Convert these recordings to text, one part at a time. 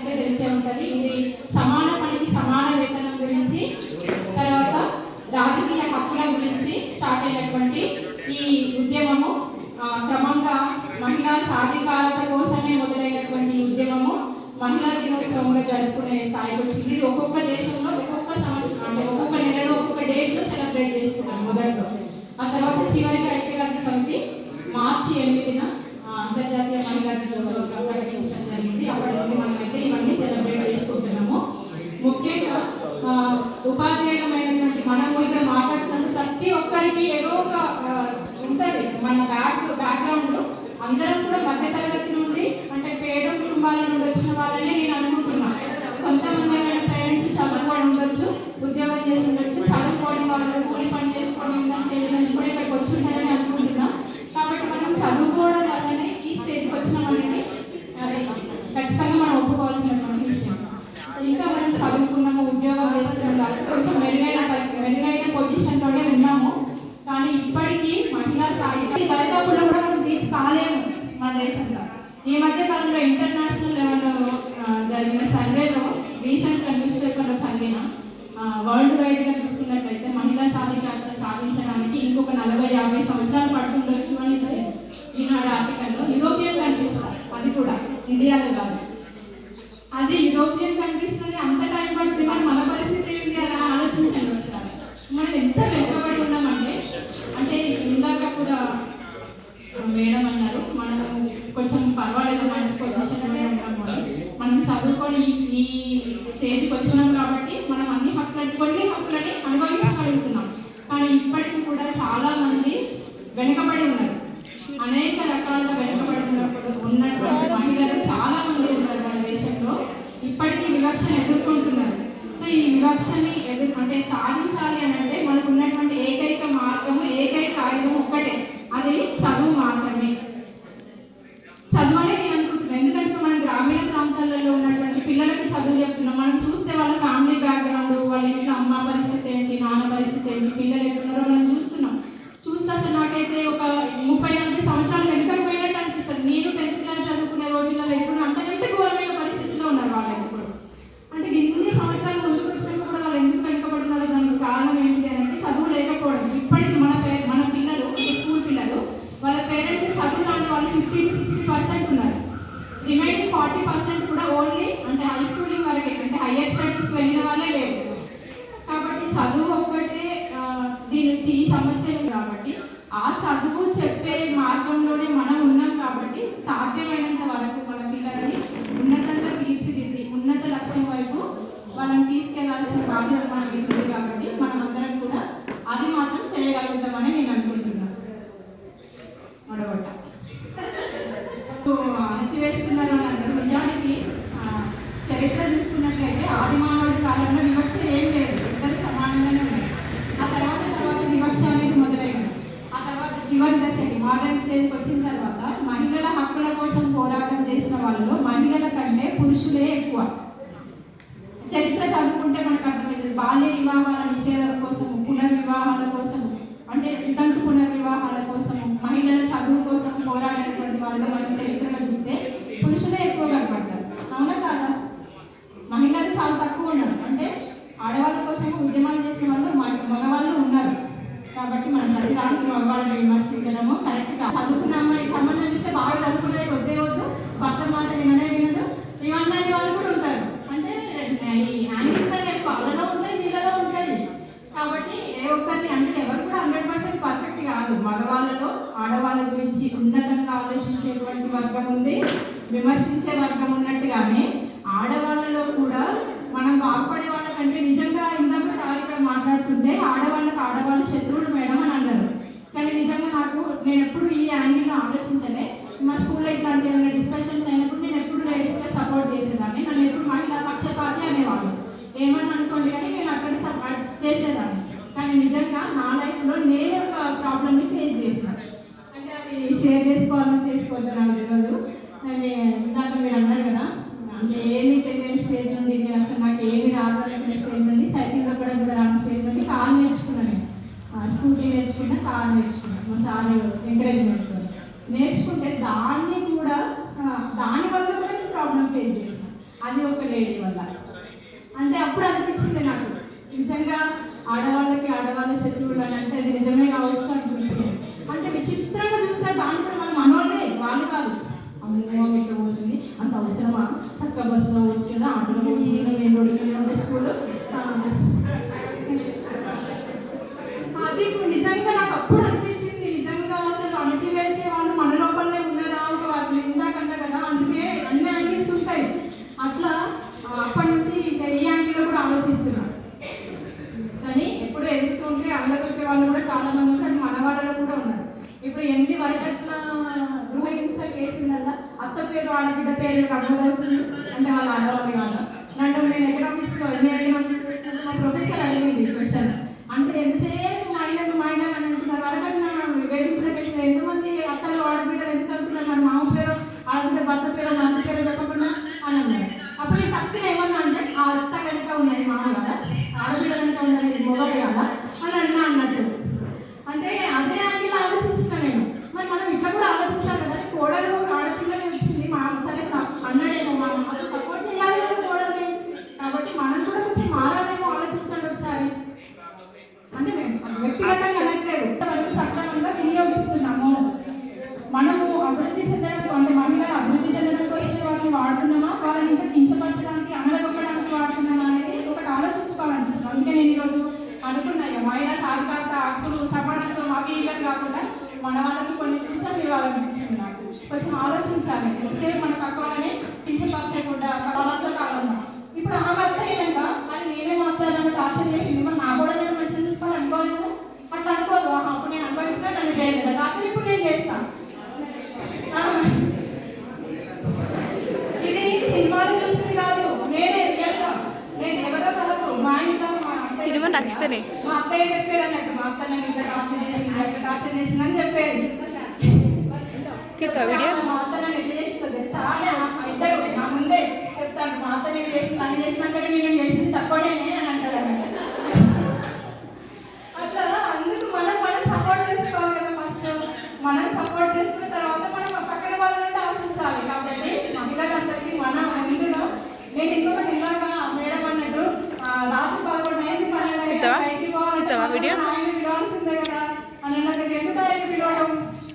అంటే తెలిసే ఉంటుంది. ఇది సమాన పనికి సమాన వేతనం గురించి, తర్వాత రాజకీయ హక్కుల గురించి స్టార్ట్ అయినటువంటి ఈ ఉద్యమము క్రమంగా మహిళా సాధికారత కోసమే మొదలైనటువంటి ఈ ఉద్యమము మహిళా దినోత్సవంగా జరుపుకునే స్థాయికి వచ్చింది. ఇది ఒక్కొక్క దేశంలో ఒక్కొక్క సంవత్సరం అంటే ఒక్కొక్క నెలలో ఒక్కొక్క డేట్లో సెలబ్రేట్ చేస్తున్నాం మొదట్లో. ఆ తర్వాత చివరికి ఐక్యరాజ్య సమితి మార్చి 8న అంతర్జాతీయ మహిళా దినోత్సవంగా ప్రకటించడం జరిగింది. అప్పటి నుండి మనమైతే ఇవన్నీ సెలబ్రేట్ చేసుకుంటున్నాము. ముఖ్యంగా ఉపాధ్యాయులమైనటువంటి మనము ఇక్కడ మాట్లాడుతున్నప్పుడు ప్రతి ఒక్కరికి ఏదో ఒక ఉంటుంది. మన బ్యాక్గ్రౌండ్ అందరం కూడా మధ్యతరగతి నుండి అంటే పేద కుటుంబాల నుండి వచ్చిన వాళ్ళని నేను అనుకుంటున్నాను. కొంతమంది ఏమైనా పేరెంట్స్ చదువుకొని ఉండొచ్చు, ఉద్యోగం చేసి ఉండొచ్చు, చదువుకోని వాళ్ళు కూలి పని చేసుకొని ఉన్న స్టేజ్ నుంచి కూడా ఇక్కడికి వచ్చి ఉంటారని అనుకుంటున్నాం. కాబట్టి మనం చదువుకోవడం వల్లనే ఈ స్టేజ్కి వచ్చినాం అనేది అది ఖచ్చితంగా మనం ఒప్పుకోవాల్సినటువంటి విషయం. ఇంకా మనం చదువుకున్నాము, ఉద్యోగం చేస్తున్నాం కాబట్టి కొంచెం మెరుగైన పొజిషన్లోనే ఉన్నాము. కానీ ఇప్పటికీ మహిళా సాధికారత దరిదాపుల్లో కూడా మనం రీచ్ కాలేము మన దేశంలో. ఈ మధ్య కాలంలో ఇంటర్నేషనల్ లెవెల్లో జరిగిన సర్వేలో రీసెంట్గా న్యూస్ పేపర్లో చదివిన వరల్డ్ వైడ్గా చూసుకున్నట్లయితే మహిళా సాధికారత సాధించడానికి ఇంకొక 40-50 సంవత్సరాలు పడుతుండొచ్చు అని ఇచ్చారు ఈనాడు ఆర్టికల్లో. యూరోపియన్ కంట్రీస్, అది కూడా ఇండియాలో కాదు, అది యూరోపియన్ కంట్రీస్లోనే అంత టైం పడుతుంది. మరి మన పరిస్థితి ఏంటి అని ఆలోచించండి ఒకసారి. మనం ఎంత వెనుకబడి ఉన్నామంటే, అంటే ఇందాక కూడా మేడం అన్నారు మనం కొంచెం పర్వాలేదు మంచి పొజిషన్లోనే ఉన్నాము అని. మనం చదువుకొని ఈ స్టేజ్కి వచ్చినాం కాబట్టి మనం కొన్ని హక్కులని అనుభవించగలుగుతున్నాం. కానీ ఇప్పటికీ కూడా చాలా మంది వెనుకబడి ఉన్నారు. అనేక రకాలుగా వెనుకబడి ఉన్నటువంటి మహిళలు చాలా మంది ఉన్నారు మన దేశంలో. ఇప్పటికీ వివక్షను ఎదుర్కొంటున్నారు. సో ఈ వివక్షని అంటే సాధించాలి అని అంటే మనకు ఉన్నటువంటి ఏకైక మార్గము, ఏకైక ఆయుధం ఒక్కటే, అది చదువు మాత్రమే. చదువు అనే నేను అనుకుంటున్నాను. ఎందుకంటే మనం గ్రామీణ ప్రాంతాలలో ఉన్నటువంటి పిల్లలకి చదువు చెప్తున్నాం. మనం చూస్తే వాళ్ళ ఫ్యామిలీ బ్యాక్గ్రౌండ్, వాళ్ళ ఇంట్లో అమ్మ పరిస్థితి ఏంటి, నాన్న పరిస్థితి ఏంటి, పిల్లలు ఎట్లున్నారో మనం చూస్తున్నాం. చూస్తే అసలు నాకైతే ఒక 30-40 సంవత్సరాలు వెనుకపోయినట్టు అనిపిస్తుంది. నేను 10th క్లాస్ చదువుకునే రోజులలో ఎప్పుడు అంతకంటే ఘోరమైన పరిస్థితిలో ఉన్నారు వాళ్ళు ఇప్పుడు. అంటే ఇన్ని సంవత్సరాలు ముందుకు వచ్చినప్పుడు కూడా వాళ్ళు ఎందుకు వెనుకబడుతున్నారు? దానికి కారణం ఏంటి అని అంటే చదువు లేకపోవడం. ఇప్పటికి మన పిల్లలు అంటే స్కూల్ పిల్లలు వాళ్ళ పేరెంట్స్ చదువు రాని వాళ్ళు 50-60% ఉన్నారు. రిమైనింగ్ 40% కూడా ఓన్లీ అంటే హై స్కూలింగ్ వరకే, అంటే హయ్యర్ స్టడీస్కి వెళ్ళిన వాళ్ళే లేదు. కాబట్టి చదువు ఒక్కటే దీని నుంచి ఈ సమస్య ఉంది. కాబట్టి ఆ చదువు చెప్పే మార్గంలోనే మనం ఉన్నాం. కాబట్టి సాధ్యమైనంత వరకు మన పిల్లలని ఉన్నతంగా తీర్చిదిద్ది ఉన్నత లక్ష్యం వైపు వాళ్ళని తీసుకెళ్లాల్సిన బాధ్యత మన మీద ఉంది. కాబట్టి మనం అందరం కూడా అది మాత్రం చేయగలుగుతామని నేను అనుకుంటున్నాను. మడగొట్ట అణచివేస్తున్నారు అని అన్నారు. నిజానికి చరిత్ర చూసుకున్నట్లయితే ఆది మానవుడి కాలంలో వివక్ష ఏం లేదు, ఇద్దరు సమానంగానే ఉన్నారు. ఆ తర్వాత వివక్ష అనేది మొదలైంది. ఆ తర్వాత చివరి దశకి మోడర్న్ స్టేజ్కి వచ్చిన తర్వాత మహిళల హక్కుల కోసం పోరాటం చేసిన వాళ్ళలో మహిళల కంటే పురుషులే ఎక్కువ. చరిత్ర చదువుకుంటే మనకు అర్థమవుతుంది. బాల్య వివాహాల నిషేధం కోసము, పునర్వివాహాల కోసము, అంటే వితంతు పునర్వివాహాల కోసము, మహిళల చదువు కోసం పోరాడినటువంటి వాళ్ళు మనం చరిత్రలో చూస్తే పురుషులే ఎక్కువ కనపడతారు. అవునా కాదా? మహిళలు చాలా తక్కువ ఉన్నారు. అంటే ఆడవాళ్ళ కోసం ఉద్యమాలు చేసిన వాళ్ళు మగవాళ్ళు ఉన్నారు. కాబట్టి మనం ప్రతి దానికి మగవాళ్ళని విమర్శించడము కరెక్ట్ కాదు. చదువుకున్న అమ్మాయి సంబంధం చూస్తే బాగా చదువుకునేది వద్దే వద్దు, భర్త మాట వినదు, ఇవన్నీ వాళ్ళు కూడా ఉంటారు. అంటే ఈ యాంగిల్స్ అనేవి వాళ్ళలో ఉంటాయి, వీళ్ళలో ఉంటాయి. కాబట్టి ఏ ఒక్కరిని అంటే ఎవరు కూడా 100% పర్ఫెక్ట్ కాదు. మగవాళ్ళలో ఆడవాళ్ళ గురించి ఉన్నతంగా ఆలోచించేటువంటి వర్గం ఉంది, విమర్శించే వర్గం ఉన్నట్టుగానే ఆడవాళ్ళలో కూడా మనం బాగుపడే వాళ్ళకంటే నిజంగా ఇందాక సార్ ఇక్కడ మాట్లాడుతుంటే ఆడవాళ్ళు శత్రువులు మేడం అని అన్నారు. కానీ నిజంగా నేను ఎప్పుడు ఈ యాంగిల్లో ఆలోచించలే. మా స్కూల్లో ఇట్లాంటి ఏదైనా డిస్కషన్స్ అయినప్పుడు నేను ఎప్పుడు లేడీస్గా సపోర్ట్ చేసేదాన్ని. నన్ను ఎప్పుడు మహిళా పక్షపాతి అనేవాళ్ళు. ఏమని అనుకోండి కానీ నేను అక్కడ సపోర్ట్ చేసేదాన్ని. కానీ నిజంగా నా లైఫ్లో నేనే ఒక ప్రాబ్లమ్ని ఫేస్ చేసినాను. అంటే అది షేర్ చేసుకోవద్దు నాకు తెలియదు. ఇందాక మీరు అన్నారు కదా, అంటే ఏమీ తెలియని స్టేజ్ నుండి అసలు నాకు ఏమి రాదు అనుకునే స్టేజ్ నుండి సైకిల్ తొక్కడం కూడా రాని స్టేజ్ నుండి కార్ నేర్చుకున్నాను. స్కూటీ నేర్చుకున్నా, కార్ నేర్చుకున్నాను. మా సార్ ఎంకరేజ్మెంట్ నేర్చుకుంటే దాన్ని కూడా దానివల్ల కూడా నేను ప్రాబ్లం ఫేస్ చేసాను. అది ఒకటి. లేడీ వల్ల. అంటే అప్పుడు అనిపించింది నాకు నిజంగా ఆడవాళ్ళ శత్రువులు అని అంటే అది నిజమే కావచ్చు అనిపించింది. అంటే విచిత్రంగా చూస్తే దాని కూడా మన మనోళ్ళే, వాళ్ళు కాదు. అమ్మో ఇట్లా పోతుంది, అంత అవసరమా, చక్క బస్సులో పోవచ్చు కదా, ఆటోలో పోవచ్చు, మెయిన్ రోడ్డు ఉండే స్కూల్. అది నిజంగా నాకు అప్పుడు అనిపించింది, నిజంగా అసలు అణచివేసే వాళ్ళు మన లోపలనే ఉన్నదా, ఒక వాళ్ళు ఇందాకంట కదా, అందుకే అన్ని యాంగిల్స్ ఉంటాయి. అట్లా అప్పటి నుంచి ఇంకా ఈ యాంగిల్లో కూడా ఆలోచిస్తున్నాను. కానీ ఎప్పుడు ఎదుగుతుంటే అందగొట్టే వాళ్ళు కూడా చాలా మంది ఉంటారు, అది మన వాళ్ళలో కూడా ఉన్నారు. ఇప్పుడు ఎన్ని వరకట్ల గృహహింస కేసులల్లా అత్త పేరు ఆడబిడ్డ పేరు నమ్మదవుతుంది అంటే వాళ్ళు ఆడవాళ్ళు కాదు. నన్ను నేను ఎకనామిక్స్లో ఎకనామిక్స్ చేసినప్పుడు మా ప్రొఫెసర్ అడిగింది క్వశ్చన్, అంటే ఎంతసేపు మైనర్ అని అంటున్నారు, వరకట్న వేదికల కేసులో ఎంతమంది అత్తలు ఆడబిడ్డలు ఎంత అవుతున్నారు, మరి మామ పేరు ఆడబిడ్డ భర్త పేరు నా పేరు చెప్పకుండా అని అన్నారు. అప్పుడు నేను తక్కువ ఏమన్నా అంటే ఆ అత్త కనుక ఉన్నది మామ కదా, ఆడబిడ్డ కనుక ఉన్నది మొదలు కదా అని అన్నట్టు. అంటే అదే యాంగిల్ ఆలోచించిన నేను, మరి మనం ఇట్లా కూడా ఆలోచించాలి కదా, కోడలు ఆడపిల్లలు వచ్చింది మా సరే అన్నడేమో మాకు సపోర్ట్ చేయాలి కదా కోడల్ని, కాబట్టి మనం కూడా కొంచెం మారాలేమో ఆలోచించండి ఒకసారి. అంటే వ్యక్తిగతంగా అనట్లేదు, ఇంతవరకు సక్రమంగా వినియోగిస్తున్నాము. మనము అభివృద్ధి చెందడం అంటే మహిళలు అభివృద్ధి చెందడం కోసమే వాళ్ళని వాడుతున్నామా, వాళ్ళని ఇంకా కించపరచడానికి అనగదొక్కడానికి వాడుతున్నామా అనేది ఒకటి ఆలోచించుకోవాలనిపిస్తుంది. అందుకే నేను ఈరోజు అనుకున్నాయి మహిళా సాధికారత హక్కులు సమానత్వం అవి ఇవన్నీ కాకుండా మన వాళ్ళకి కొన్ని సూచనలు ఇవ్వాలనిపించింది. నాకు కొంచెం ఆలోచించాలి, ఎంతసేపు మన పక్క వాళ్ళని కించపరచకుండా వాళ్ళతో కాకుండా. ఇప్పుడు ఆమె అత్త అయినాక మరి నేనే మాట్లాడాలని టార్చర్ చేసింది, మరి నా కూడా నేను మంచిగా చూసుకోవాలి అనుకోలేదు, అట్లా అనుకోదు. అప్పుడు నేను అనుభవించినా నన్ను చేయలేదు టార్చర్, ఇప్పుడు నేను చేస్తాను. ఇది సినిమాలు చూసింది కాదు, నేనే రియల్గా, నేను ఎవరో కాదు, మా ఇంట్లో మా అత్తయ్య చెప్పేది అన్నట్టు, మా అత్త నన్ను ఇట్లా టార్చర్ చేసింది అని చెప్పేది. మా అత్త నన్ను ఎట్లా చేసిందో తెలుసా, ఇద్దరు నా ముందే చెప్తాను, మా అత్త నేను చేసింది నన్ను చేసినాక నేను చేసింది తక్కువనే అని అంటారు అన్నట్టు. అట్లా అందుకు మనం సపోర్ట్ చేసుకోవాలి కదా, ఫస్ట్ మనం సపోర్ట్ చేసుకున్న తర్వాత మనం పక్కన వాళ్ళ నుండి ఆశించాలి. కాబట్టి మహిళలందరికీ మన ముందుగా నేను ఇంకొకటి ఇందాక మేడం అన్నట్టు రాత్రి 11 అయింది 12 అయింది బయటికి పోవాలి, ఆయన పిలవాల్సిందే కదా అని అన్నట్టు. ఎందుకు ఆయన పిలవడం,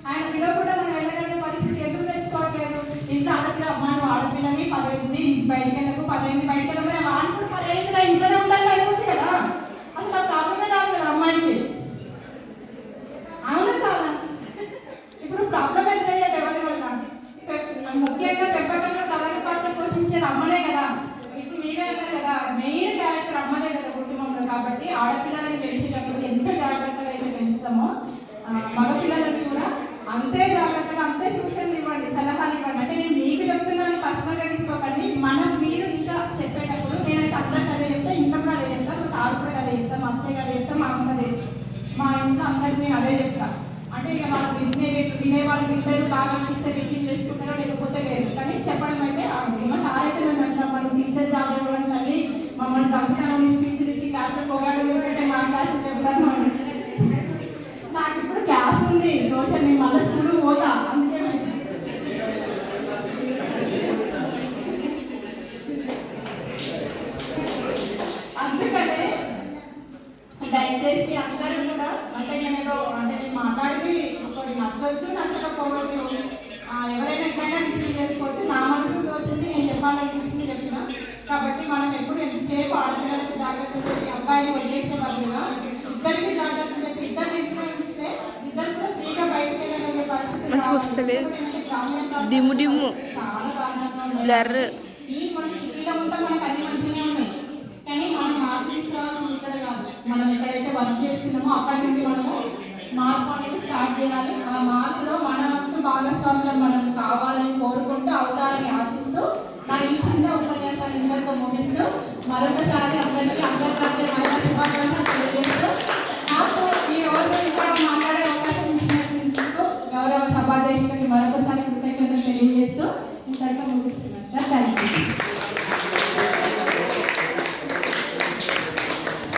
ఆయన పిలవకుండా మనం వెళ్ళగలిగే పరిస్థితి ఎందుకు తెచ్చుకోవట్లేదు. ఇంట్లో ఆడపిల్ల అమ్మాయి ఆడపిల్లని 10 అయింది బయటికి వెళ్ళకు, 10 అయింది బయటికి వెళ్ళమని అలా అనుకుంటే 10 అయింది ఇంట్లోనే ఉండాలి అయిపోతుంది కదా, అసలు ఆ ప్రాబ్లమే రాదు కదా అమ్మాయికి. అవునా కాదా? ఇప్పుడు ప్రాబ్లం ఎదురయ్యేది ఎవరి వల్ల, ముఖ్యంగా పెంపకంలో ప్రధాన పాత్ర పోషించేది అమ్మనే కదా. ఇప్పుడు మీరే అన్నారు కదా, మెయిన్ క్యారెక్టర్ అమ్మదే కదా కుటుంబంలో. కాబట్టి ఆడపిల్లలని పెంచేటప్పుడు ఎంత జాగ్రత్తగా అయితే పెంచుతామో మగపిల్లలని కూడా అంతే జాగ్రత్తగా అంతే సూచనలు ఇవ్వండి, సలహాలు ఇవ్వండి. అంటే నేను మీకు చెప్తున్నాను పర్సనల్గా తీసుకోకండి, మీరు ఇంకా చెప్పేటప్పుడు నేనైతే అందరికి అదే చెప్తా, ఇంట్లో కూడా అదే చెప్తా, మా సార్ కూడా అదే చెప్తా, మా అత్తయ్య అదే చెప్తా, మా అమ్మ అదే, మా ఇంట్లో అందరికి నేను అదే చెప్తా. అంటే ఇక వాళ్ళు వినేవాళ్ళు వింటారు, బాగా అనిపిస్తే రిసీవ్ చేసుకుంటారో లేకపోతే లేదు, కానీ చెప్పడం అయితే మా సార్ అయితే నన్ను అంటున్నాం మనం టీచర్ జాబ్ ఇవ్వడం తల్లి మమ్మల్ని చంపుతానని స్పీచ్ ఇచ్చి క్లాస్లో పోరాడు అంటే మా క్లాస్లో చెప్తాను అని. నాకు ఇప్పుడు క్లాస్ ఉంది సోషల్, నేను మళ్ళీ స్కూల్ పోతా, అందుకే అందుకనే దయచేసి అందరూ కూడా అంటే నేను మాట్లాడితే ఒకటి నచ్చవచ్చు నచ్చకపోవచ్చు, ఎవరైనా ఎట్లయినా రిసీవ్ చేసుకోవచ్చు. నా మనసుకు వచ్చింది నేను చెప్పాలనిపించింది చెప్పిన. కాబట్టి మనం ఎప్పుడు ఎంతసేపు ఆడపిల్లలకు జాగ్రత్తలు చెప్పి అబ్బాయిని వదిలేసే బదులుగా ఇద్దరికి జాగ్రత్తలు చెప్పి ఇద్దరు ఇంట్లో ఉంచితే ఇద్దరు కూడా ఫ్రీగా బయటకు వెళ్ళగలిగే పరిస్థితి చాలా దారుణంగా ఉన్నాయి. ఈ మన సిటీలో ఉంటే మనకు అన్ని మంచిగానే ఉన్నాయి, కానీ మనం మార్పు తీసుకురావాల్సింది ఇక్కడే కాదు, మనం ఎక్కడైతే వర్క్ చేస్తున్నామో అక్కడి నుండి మనము మార్పు అనేది స్టార్ట్ చేయాలి. ఆ మార్పులో మన వంతు భాగస్వాములు మనం కావాలని కోరుకుంటూ అవుతారని ఆశిస్తూ నా ఈ చిన్న ఉపన్యాసాన్ని ఇంతటితో ముగిస్తూ మరొకసారి అందరికీ మహిళా శుభాకాంక్షలు తెలియజేస్తూ నాకు ఈ రోజు ఇక్కడ మాట్లాడే అవకాశం ఇచ్చినందుకు గౌరవ సభాధ్యక్షులకి మరొకసారి కృతజ్ఞతలు తెలియజేస్తూ ఇంతటితో ముగిస్తున్నాను సార్. Thank you.